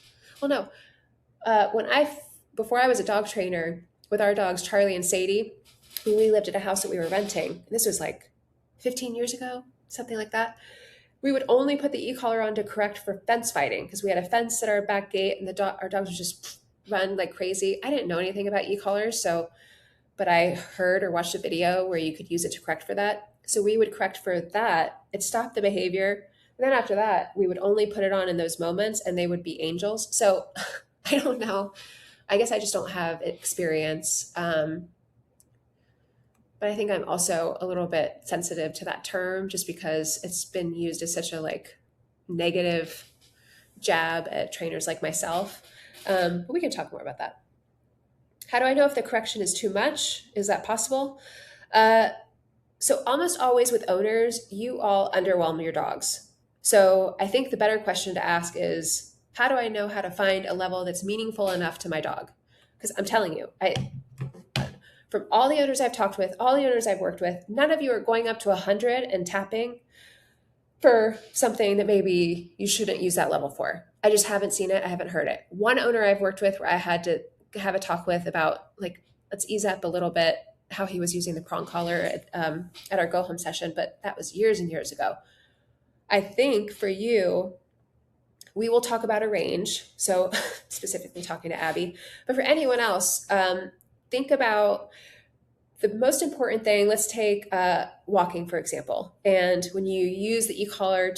well, no. Before I was a dog trainer with our dogs, Charlie and Sadie, we lived at a house that we were renting. This was like 15 years ago, something like that. We would only put the e-collar on to correct for fence fighting because we had a fence at our back gate and our dogs would just run like crazy. I didn't know anything about e-collars, but I heard or watched a video where you could use it to correct for that. So we would correct for that. It stopped the behavior. And then after that, we would only put it on in those moments and they would be angels. So I don't know. I guess I just don't have experience. But I think I'm also a little bit sensitive to that term just because it's been used as such a negative jab at trainers like myself. But we can talk more about that. How do I know if the correction is too much? Is that possible? So almost always with owners, you all underwhelm your dogs. So I think the better question to ask is, how do I know how to find a level that's meaningful enough to my dog? Because I'm telling you, from all the owners I've talked with, all the owners I've worked with, none of you are going up to 100 and tapping for something that maybe you shouldn't use that level for. I just haven't seen it. I haven't heard it. One owner I've worked with where I had to have a talk with about let's ease up a little bit how he was using the prong collar at our go home session, but that was years and years ago. I think for you, we will talk about a range. So specifically talking to Abby, but for anyone else, think about the most important thing. Let's take walking, for example. And when you use the e-collar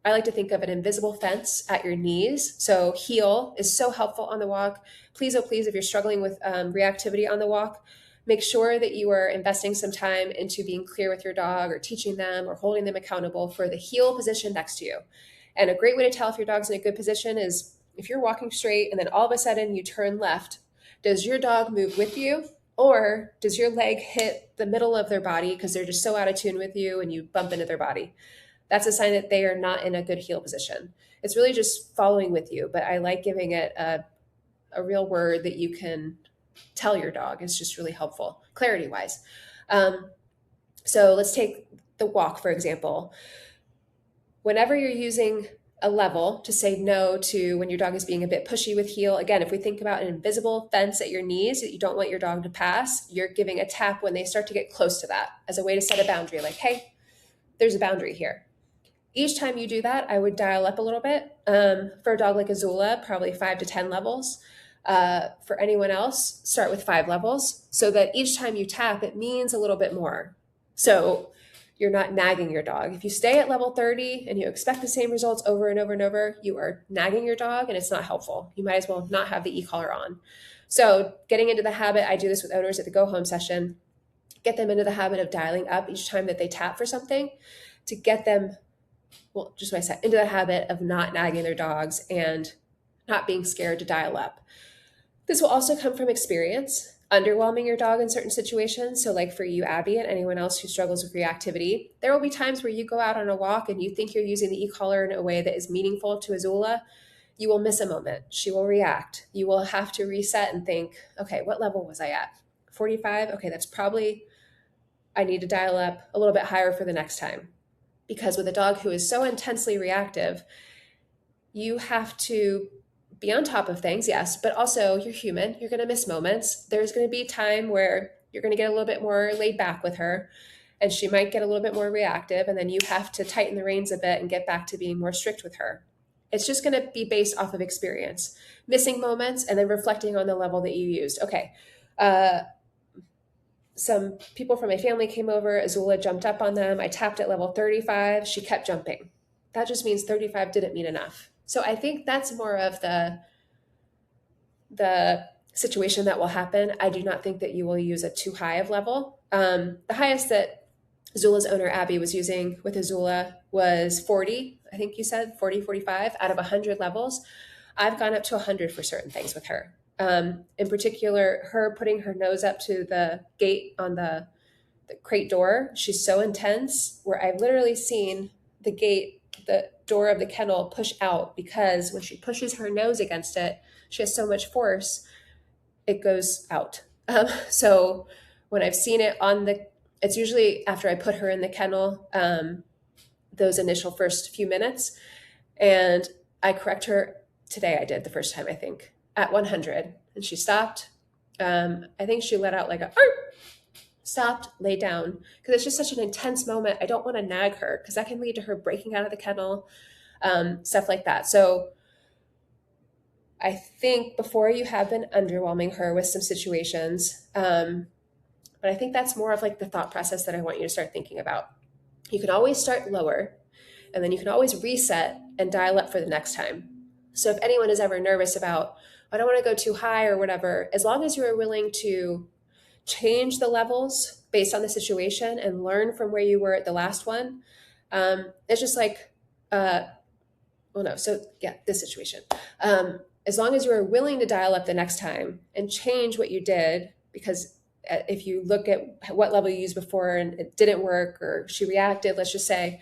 I like to think of an invisible fence at your knees. So heel is so helpful on the walk. Please, oh please, if you're struggling with reactivity on the walk, make sure that you are investing some time into being clear with your dog or teaching them or holding them accountable for the heel position next to you. And a great way to tell if your dog's in a good position is if you're walking straight and then all of a sudden you turn left, does your dog move with you? Or does your leg hit the middle of their body because they're just so out of tune with you and you bump into their body? That's a sign that they are not in a good heel position. It's really just following with you, but I like giving it a real word that you can tell your dog. It's just really helpful, clarity-wise. So let's take the walk, for example. Whenever you're using a level to say no to when your dog is being a bit pushy with heel, again, if we think about an invisible fence at your knees that you don't want your dog to pass, you're giving a tap when they start to get close to that as a way to set a boundary, like, hey, there's a boundary here. Each time you do that, I would dial up a little bit. For a dog like Azula, probably 5 to 10 levels. For anyone else, start with 5 levels so that each time you tap, it means a little bit more. So you're not nagging your dog. If you stay at level 30 and you expect the same results over and over and over, you are nagging your dog and it's not helpful. You might as well not have the e-collar on. So getting into the habit, I do this with owners at the go home session, get them into the habit of dialing up each time that they tap for something to get them, well, just what I said, into the habit of not nagging their dogs and not being scared to dial up. This will also come from experience, underwhelming your dog in certain situations. So like for you, Abby, and anyone else who struggles with reactivity, there will be times where you go out on a walk and you think you're using the e-collar in a way that is meaningful to Azula. You will miss a moment. She will react. You will have to reset and think, okay, what level was I at? 45? Okay, that's probably, I need to dial up a little bit higher for the next time. Because with a dog who is so intensely reactive, you have to be on top of things, yes, but also you're human. You're going to miss moments. There's going to be time where you're going to get a little bit more laid back with her and she might get a little bit more reactive, and then you have to tighten the reins a bit and get back to being more strict with her. It's just going to be based off of experience, missing moments and then reflecting on the level that you used. Okay. Some people from my family came over. Azula jumped up on them. I tapped at level 35. She kept jumping. That just means 35 didn't mean enough. So I think that's more of the situation that will happen. I do not think that you will use a too high of level. The highest that Azula's owner, Abby, was using with Azula was 40. I think you said 40, 45 out of 100 levels. I've gone up to 100 for certain things with her. In particular, her putting her nose up to the gate on the crate door. She's so intense where I've literally seen the door of the kennel push out because when she pushes her nose against it, she has so much force, it goes out. So when I've seen it it's usually after I put her in the kennel, those initial first few minutes, and I correct her. Today I did the first time, I think, at 100, and she stopped. I think she let out like a stopped, laid down, because it's just such an intense moment. I don't want to nag her because that can lead to her breaking out of the kennel, stuff like that. So I think before you have been underwhelming her with some situations, but I think that's more of like the thought process that I want you to start thinking about. You can always start lower, and then you can always reset and dial up for the next time. So if anyone is ever nervous about, I don't want to go too high or whatever, as long as you are willing to change the levels based on the situation and learn from where you were at the last one. It's just like, this situation. As long as you are willing to dial up the next time and change what you did, because if you look at what level you used before and it didn't work or she reacted, let's just say,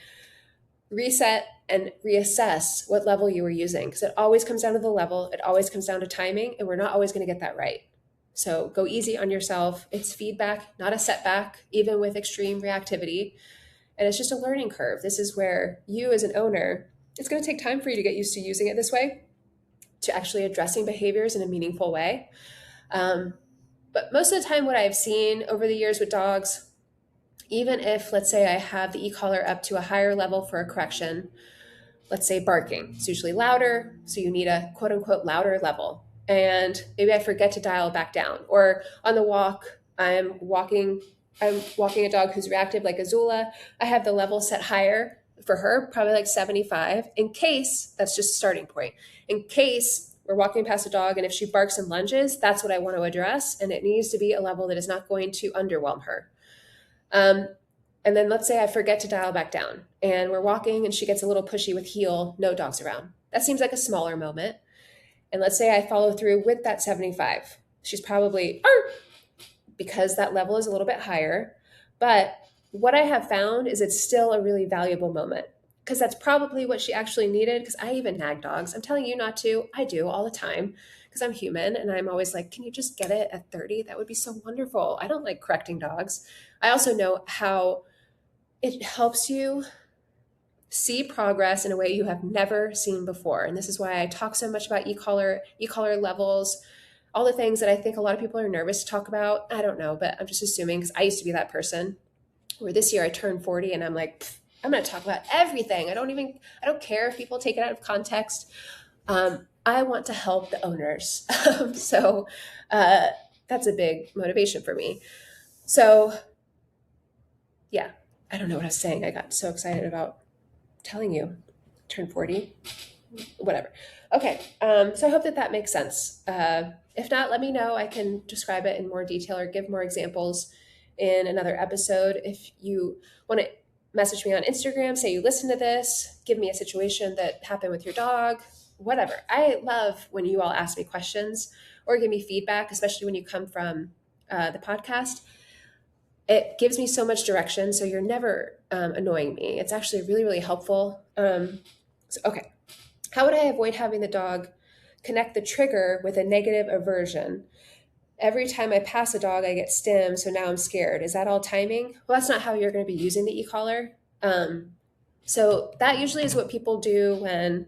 reset and reassess what level you were using, because it always comes down to the level. It always comes down to timing, and we're not always going to get that right. So go easy on yourself. It's feedback, not a setback, even with extreme reactivity. And it's just a learning curve. This is where you as an owner, it's going to take time for you to get used to using it this way, to actually addressing behaviors in a meaningful way. But most of the time, what I've seen over the years with dogs, even if, let's say, I have the e-collar up to a higher level for a correction, let's say barking, it's usually louder, so you need a quote unquote louder level. And maybe I forget to dial back down. Or on the walk, I'm walking a dog who's reactive like Azula. I have the level set higher for her, probably like 75, in case that's just a starting point. In case we're walking past a dog and if she barks and lunges, that's what I want to address. And it needs to be a level that is not going to underwhelm her. And then let's say I forget to dial back down and we're walking and she gets a little pushy with heel, no dogs around. That seems like a smaller moment. And let's say I follow through with that 75. She's probably, because that level is a little bit higher. But what I have found is it's still a really valuable moment, because that's probably what she actually needed. Because I even nag dogs. I'm telling you not to. I do all the time because I'm human. And I'm always like, can you just get it at 30? That would be so wonderful. I don't like correcting dogs. I also know how it helps you see progress in a way you have never seen before. And this is why I talk so much about e-collar levels, all the things that I think a lot of people are nervous to talk about. I don't know, but I'm just assuming, because I used to be that person where this year I turned 40 and I'm like, I'm going to talk about everything. I don't care if people take it out of context. I want to help the owners. So that's a big motivation for me. So yeah, I don't know what I was saying. I got so excited about telling you. Turned 40. Whatever. Okay. So I hope that that makes sense. If not, let me know. I can describe it in more detail or give more examples in another episode. If you want to message me on Instagram, say you listen to this, give me a situation that happened with your dog, whatever. I love when you all ask me questions or give me feedback, especially when you come from the podcast. It gives me so much direction. So you're never annoying me. It's actually really, really helpful. Okay. How would I avoid having the dog connect the trigger with a negative aversion? Every time I pass a dog, I get stim, so now I'm scared. Is that all timing? Well, that's not how you're going to be using the e-collar. So that usually is what people do when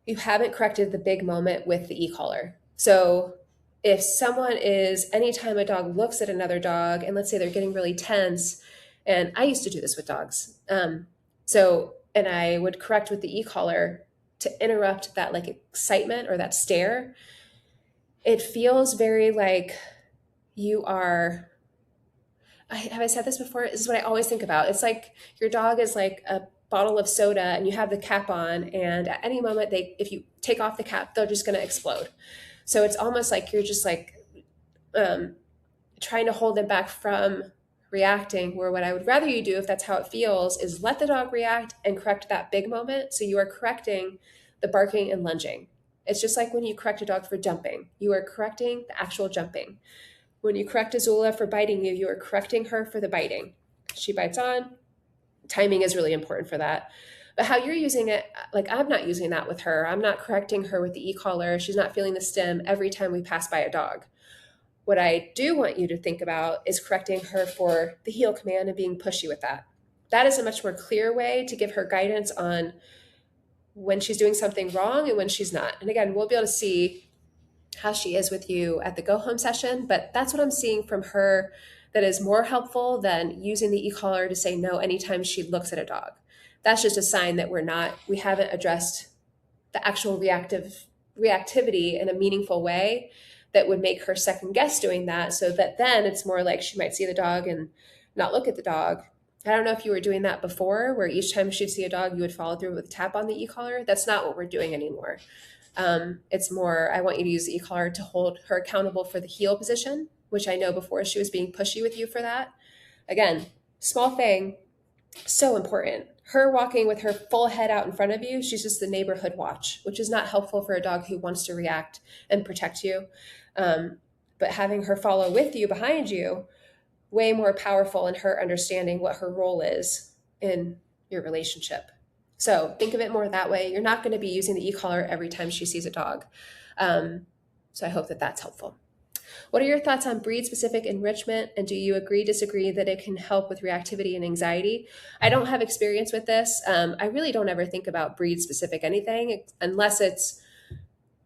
you haven't corrected the big moment with the e-collar. So if someone is, anytime a dog looks at another dog, and let's say they're getting really tense, and I used to do this with dogs. And I would correct with the e-collar to interrupt that like excitement or that stare. It feels very like you are, have I said this before? This is what I always think about. It's like your dog is like a bottle of soda and you have the cap on, and at any moment if you take off the cap, they're just going to explode. So it's almost like you're just like trying to hold them back from reacting, where what I would rather you do, if that's how it feels, is let the dog react and correct that big moment. So you are correcting the barking and lunging. It's just like when you correct a dog for jumping, you are correcting the actual jumping. When you correct Azula for biting you, you are correcting her for the biting. She bites on. Timing is really important for that. But how you're using it, like I'm not using that with her. I'm not correcting her with the e-collar. She's not feeling the stim every time we pass by a dog. What I do want you to think about is correcting her for the heel command and being pushy with that. That is a much more clear way to give her guidance on when she's doing something wrong and when she's not. And again, we'll be able to see how she is with you at the go home session, but that's what I'm seeing from her that is more helpful than using the e-collar to say no anytime she looks at a dog. That's just a sign that we haven't addressed the actual reactivity in a meaningful way that would make her second guess doing that, so that then it's more like she might see the dog and not look at the dog. I don't know if you were doing that before, where each time she'd see a dog, you would follow through with a tap on the e-collar. That's not what we're doing anymore. It's more, I want you to use the e-collar to hold her accountable for the heel position, which I know before she was being pushy with you for that. Again, small thing, so important. Her walking with her full head out in front of you, she's just the neighborhood watch, which is not helpful for a dog who wants to react and protect you. But having her follow with you behind you, way more powerful in her understanding what her role is in your relationship. So think of it more that way. You're not going to be using the e-collar every time she sees a dog. So I hope that that's helpful. What are your thoughts on breed-specific enrichment, and do you agree, disagree that it can help with reactivity and anxiety? I don't have experience with this. I really don't ever think about breed-specific anything unless it's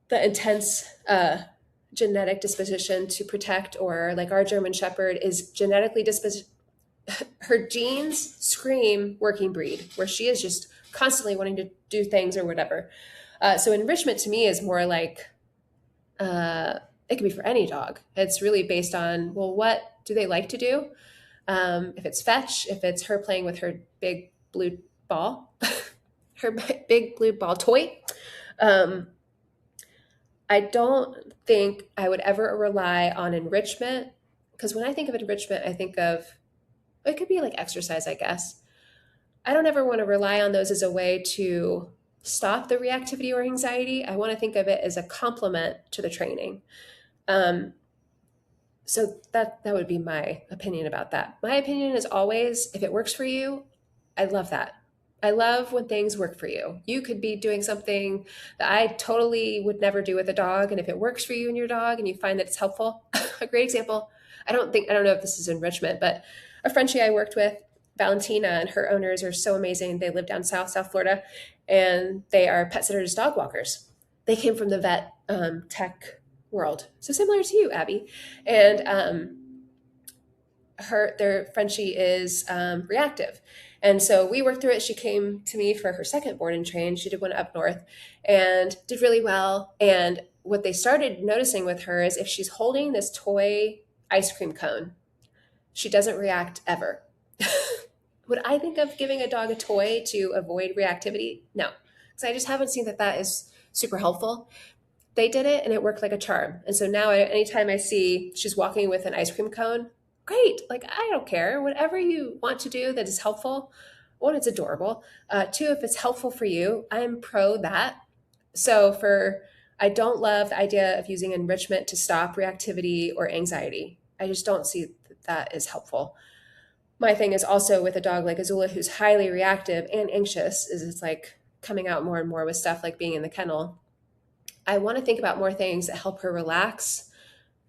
the intense genetic disposition to protect, or like our German Shepherd is genetically disposition. Her genes scream working breed, where she is just constantly wanting to do things or whatever. So enrichment to me is more like, it can be for any dog. It's really based on, well, what do they like to do? If it's fetch, if it's her playing with her big blue ball, her big blue ball toy. I don't think I would ever rely on enrichment, because when I think of enrichment, I think of, it could be like exercise, I guess. I don't ever want to rely on those as a way to stop the reactivity or anxiety. I want to think of it as a complement to the training. So that would be my opinion about that. My opinion is always, if it works for you, I love that. I love when things work for you. You could be doing something that I totally would never do with a dog, and if it works for you and your dog and you find that it's helpful, a great example, I don't know if this is enrichment, but a Frenchie I worked with, Valentina, and her owners are so amazing. They live down South Florida, and they are pet sitters, dog walkers. They came from the vet tech world, so similar to you, Abby. And their Frenchie is reactive. And so we worked through it. She came to me for her second board and train. She did one up north and did really well. And what they started noticing with her is if she's holding this toy ice cream cone, she doesn't react ever. Would I think of giving a dog a toy to avoid reactivity? No, because I just haven't seen that that is super helpful. They did it and it worked like a charm. And so now anytime I see she's walking with an ice cream cone, great. Like, I don't care. Whatever you want to do that is helpful. One, it's adorable. Two, if it's helpful for you, I'm pro that. So I don't love the idea of using enrichment to stop reactivity or anxiety. I just don't see that that is helpful. My thing is also with a dog like Azula, who's highly reactive and anxious, is it's like coming out more and more with stuff like being in the kennel. I want to think about more things that help her relax,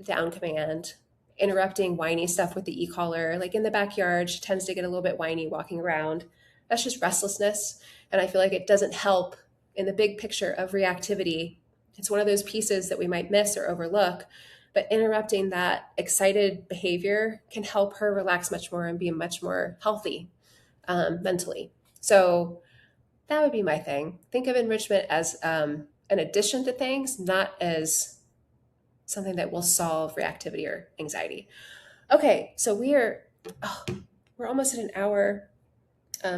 down command, interrupting whiny stuff with the e-collar. Like in the backyard, she tends to get a little bit whiny walking around. That's just restlessness. And I feel like it doesn't help in the big picture of reactivity. It's one of those pieces that we might miss or overlook, but interrupting that excited behavior can help her relax much more and be much more healthy mentally. So that would be my thing. Think of enrichment as an addition to things, not as something that will solve reactivity or anxiety. Okay, so we're almost at an hour. I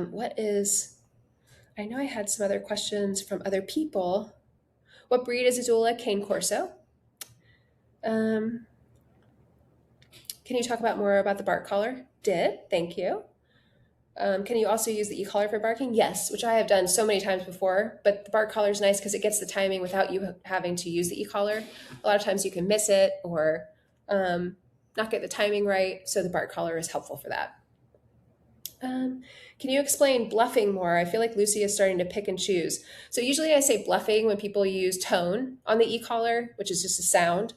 know I had some other questions from other people. What breed is Azula? Cane Corso. Um, can you talk about more about the bark collar? Did, thank you. Can you also use the e-collar for barking? Yes, which I have done so many times before, but the bark collar is nice because it gets the timing without you having to use the e-collar. A lot of times you can miss it or not get the timing right, so the bark collar is helpful for that. Can you explain bluffing more? I feel like Lucy is starting to pick and choose. So usually I say bluffing when people use tone on the e-collar, which is just a sound,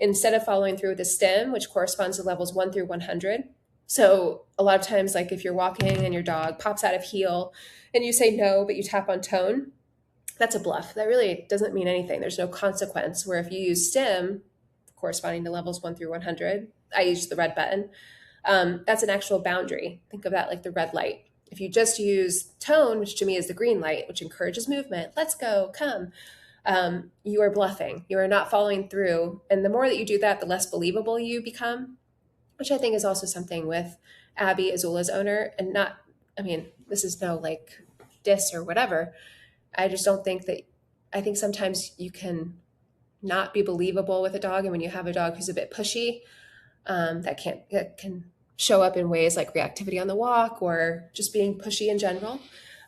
instead of following through with a stem, which corresponds to levels 1 through 100. So a lot of times, like if you're walking and your dog pops out of heel and you say no, but you tap on tone, that's a bluff. That really doesn't mean anything. There's no consequence. Where if you use stem, corresponding to levels 1 through 100, I use the red button. That's an actual boundary. Think of that like the red light. If you just use tone, which to me is the green light, which encourages movement, let's go, come, you are bluffing. You are not following through. And the more that you do that, the less believable you become, which I think is also something with Abby, Azula's owner. And not, I mean, this is no like diss or whatever. I just don't think that, I think sometimes you can not be believable with a dog. And when you have a dog who's a bit pushy, that can show up in ways like reactivity on the walk or just being pushy in general.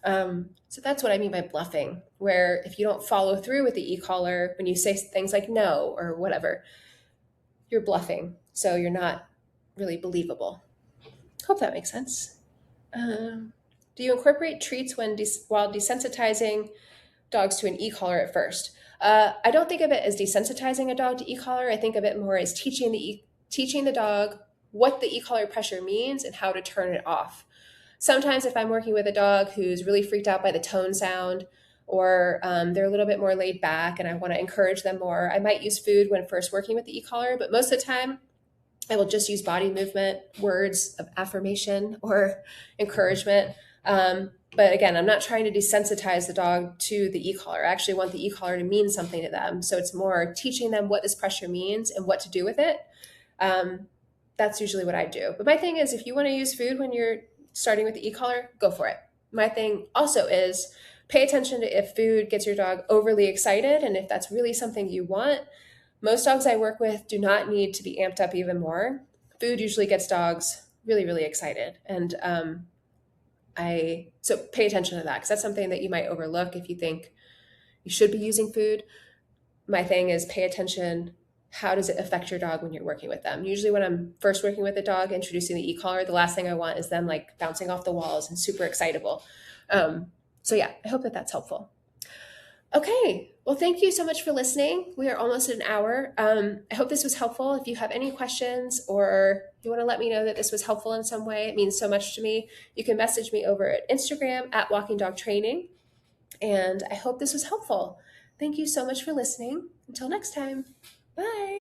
So that's what I mean by bluffing, where if you don't follow through with the e-collar, when you say things like no or whatever, you're bluffing. So you're not really believable. Hope that makes sense. Do you incorporate treats while desensitizing dogs to an e-collar at first? I don't think of it as desensitizing a dog to e-collar. I think of it more as teaching the dog what the e-collar pressure means and how to turn it off. Sometimes if I'm working with a dog who's really freaked out by the tone sound, or they're a little bit more laid back and I want to encourage them more, I might use food when first working with the e-collar, but most of the time I will just use body movement, words of affirmation or encouragement. But again, I'm not trying to desensitize the dog to the e-collar. I actually want the e-collar to mean something to them. So it's more teaching them what this pressure means and what to do with it. That's usually what I do. But my thing is, if you want to use food when you're starting with the e-collar, go for it. My thing also is pay attention to if food gets your dog overly excited and if that's really something you want. Most dogs I work with do not need to be amped up even more. Food usually gets dogs really, really excited. And so pay attention to that because that's something that you might overlook if you think you should be using food. My thing is pay attention. How does it affect your dog when you're working with them? Usually when I'm first working with a dog, introducing the e-collar, the last thing I want is them like bouncing off the walls and super excitable. So yeah, I hope that that's helpful. Okay, well, thank you so much for listening. We are almost at an hour. I hope this was helpful. If you have any questions or you want to let me know that this was helpful in some way, it means so much to me. You can message me over at Instagram at Walking Dog Training. And I hope this was helpful. Thank you so much for listening. Until next time, bye.